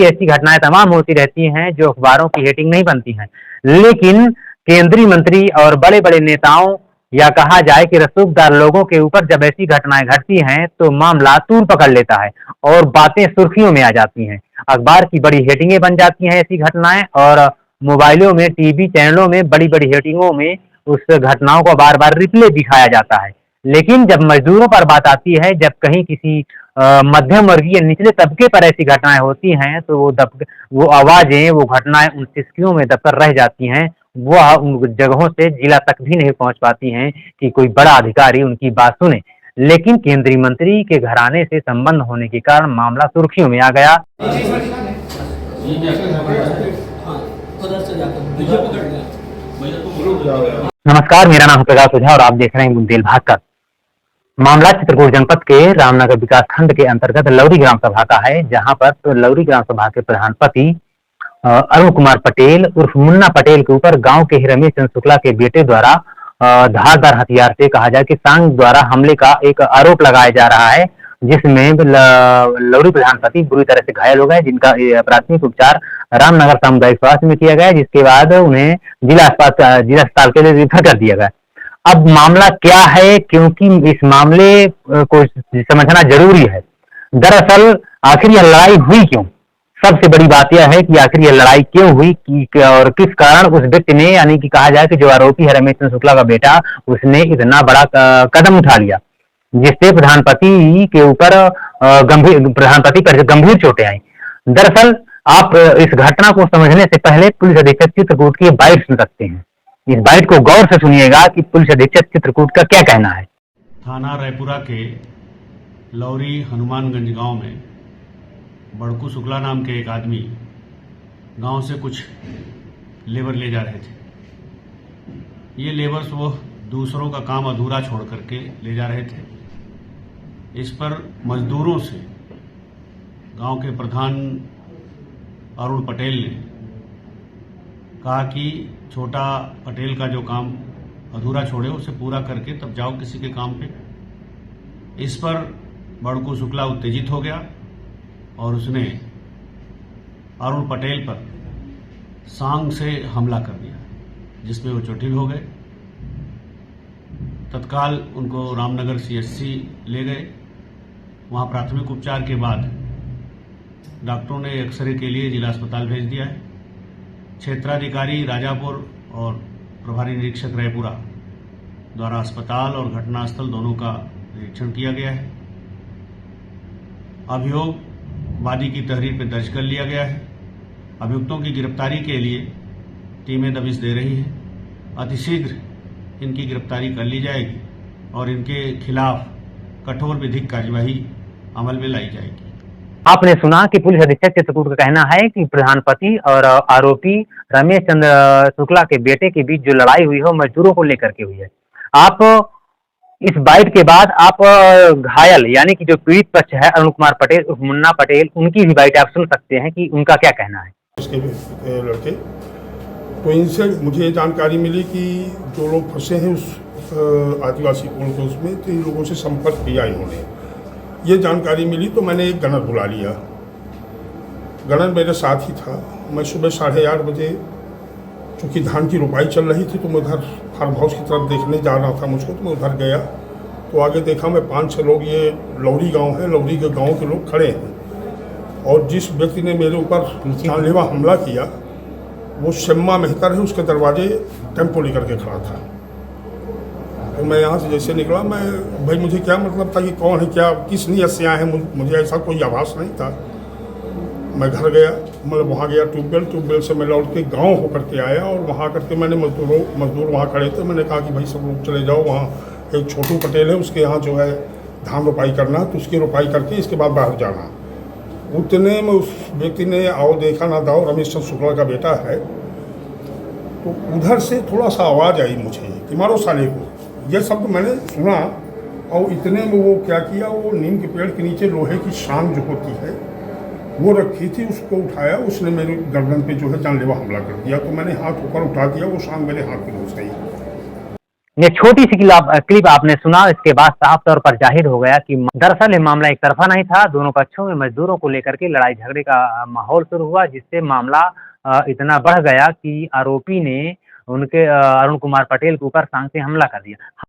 ऐसी घटनाएं तमाम होती रहती हैं जो अखबारों की हेडिंग नहीं बनती हैं, लेकिन केंद्रीय मंत्री और बड़े बड़े नेताओं या कहा जाए कि रसूखदार लोगों के ऊपर जब ऐसी घटनाएं घटती हैं तो मामला तूल पकड़ लेता है और बातें सुर्खियों में आ जाती हैं। अखबार की बड़ी हेडिंगें बन जाती हैं ऐसी घटनाएं, और मोबाइलों में, टीवी चैनलों में बड़ी बड़ी हेडिंगों में उस घटनाओं को बार बार रिप्ले दिखाया जाता है। लेकिन जब मजदूरों पर बात आती है, जब कहीं किसी मध्यम वर्गीय निचले तबके पर ऐसी घटनाएं होती हैं, तो वो आवाजें, वो घटनाएं उन सिस्कियों में दबकर रह जाती हैं। वह उन जगहों से जिला तक भी नहीं पहुंच पाती हैं कि कोई बड़ा अधिकारी उनकी बात सुने। लेकिन केंद्रीय मंत्री के घराने से संबंध होने के कारण मामला सुर्खियों में आ गया। नमस्कार, मेरा नाम प्रकाश ओझा और आप देख रहे हैं बुंदेल भास्कर। मामला चित्रकूट जनपद के रामनगर विकास खंड के अंतर्गत लौरी ग्राम सभा का है, जहां पर लौरी ग्राम सभा के प्रधानपति अरुण कुमार पटेल उर्फ मुन्ना पटेल के ऊपर गांव के ही रमेश चंद्र शुक्ला के बेटे द्वारा धारदार हथियार से कहा जाए कि सांग द्वारा हमले का एक आरोप लगाया जा रहा है, जिसमें लौरी प्रधानपति बुरी तरह से घायल हो गए, जिनका प्राथमिक उपचार रामनगर सामुदायिक स्वास्थ्य में किया गया, जिसके बाद उन्हें जिला अस्पताल के लिए रेफर कर दिया गया। अब मामला क्या है, क्योंकि इस मामले को समझना जरूरी है। दरअसल आखिर यह लड़ाई हुई क्यों? सबसे बड़ी बात यह है कि आखिर यह लड़ाई क्यों हुई और किस कारण उस व्यक्ति ने, यानी कि कहा जाए कि जो आरोपी है रमेश चंद्र शुक्ला का बेटा, उसने इतना बड़ा कदम उठा लिया जिससे प्रधानपति के ऊपर प्रधानपति पर गंभीर चोटें आई। दरअसल आप इस घटना को समझने से पहले पुलिस अधीक्षक चित्रकूट की बाइट सुन सकते हैं। इस बाइट को गौर से सुनिएगा कि पुलिस अधीक्षक चित्रकूट का क्या कहना है। थाना रायपुरा के लौरी हनुमानगंज गांव में बड़कू शुक्ला नाम के एक आदमी गांव से कुछ लेबर ले जा रहे थे। ये लेबर्स वो दूसरों का काम अधूरा छोड़ करके ले जा रहे थे। इस पर मजदूरों से गांव के प्रधान अरुण पटेल ने कहा कि छोटा पटेल का जो काम अधूरा छोड़े उसे पूरा करके तब जाओ किसी के काम पे। इस पर बड़कू शुक्ला उत्तेजित हो गया और उसने अरुण पटेल पर सांग से हमला कर दिया, जिसमें वो चोटिल हो गए। तत्काल उनको रामनगर सीएचसी ले गए। वहां प्राथमिक उपचार के बाद डॉक्टरों ने एक्सरे के लिए जिला अस्पताल भेज दिया है। क्षेत्राधिकारी राजापुर और प्रभारी निरीक्षक रायपुरा द्वारा अस्पताल और घटनास्थल दोनों का निरीक्षण किया गया है। अभियोग वादी की तहरीर पर दर्ज कर लिया गया है। अभियुक्तों की गिरफ्तारी के लिए टीमें दबिश दे रही हैं। अतिशीघ्र इनकी गिरफ्तारी कर ली जाएगी और इनके खिलाफ कठोर विधिक कार्यवाही अमल में लाई जाएगी। आपने सुना कि पुलिस अधीक्षक चित्रकूट का कहना है कि प्रधानपति और आरोपी रमेश चंद्र शुक्ला के बेटे के बीच जो लड़ाई हुई है वो मजदूरों को लेकर के हुई है। आप इस बाइट के बाद आप घायल यानी कि जो पीड़ित पक्ष है अरुण कुमार पटेल मुन्ना पटेल, उनकी भी बाइट आप सुन सकते हैं कि उनका क्या कहना है। उसके लड़के तो इनसे मुझे जानकारी मिली कि जो लोग फंसे हैं उस आदिवासी कुल के उसमें, तो इन लोगों से संपर्क किया इन्होंने। ये जानकारी मिली तो मैंने एक गनर बुला लिया। गनर मेरे साथ ही था। मैं सुबह 8:30 बजे, चूँकि धान की रुपाई चल रही थी, तो मैं उधर फार्म हाउस की तरफ देखने जा रहा था मुझको, तो मैं उधर गया तो आगे देखा मैं 5-6 लोग, ये लौरी गांव है, लौरी के गांव के लोग खड़े हैं। और जिस व्यक्ति ने मेरे ऊपर जानलेवा हमला किया वो शम्मा मेहतर है, उसके दरवाजे टेम्पो लेकर के खड़ा था। तो मैं यहाँ से जैसे निकला, मैं भाई मुझे क्या मतलब था कि कौन है, क्या किस नीयत से आए हैं, मुझे ऐसा कोई आभास नहीं था। मैं घर गया, मतलब वहाँ गया ट्यूबवेल से मैं लौट के गाँव होकर के आया और वहाँ करके मैंने मजदूर वहाँ खड़े थे, मैंने कहा कि भाई सब लोग चले जाओ, वहाँ एक छोटू पटेल है उसके यहाँ जो है धान रोपाई करना, तो उसकी रोपाई करके इसके बाद बाहर जाना। उतने में उस व्यक्ति ने आओ देखा ना दाओ, रमेश चंद्र शुक्ला का बेटा है, तो उधर से थोड़ा सा आवाज़ आई मुझे कि मारो साले को। यह शब्द मैंने सुना और इतने में वो क्या किया, वो नीम के पेड़ के नीचे लोहे की शाम जो होती है वो रखी थी, उसको उठाया, उसने मेरे गर्दन पे जो है जानलेवा हमला कर दिया। तो मैंने हाथ ऊपर उठा दिया, वो शाम मेरे हाथ में घुस गई। ये छोटी सी क्लिप आपने सुना, इसके बाद साफ तौर पर जाहिर हो गया कि दरअसल ये मामला एक तरफा नहीं था। दोनों पक्षों में मजदूरों को लेकर के लड़ाई झगड़े का माहौल शुरू हुआ, जिससे मामला इतना बढ़ गया कि आरोपी ने उनके अरुण कुमार पटेल के ऊपर सांड से हमला कर दिया।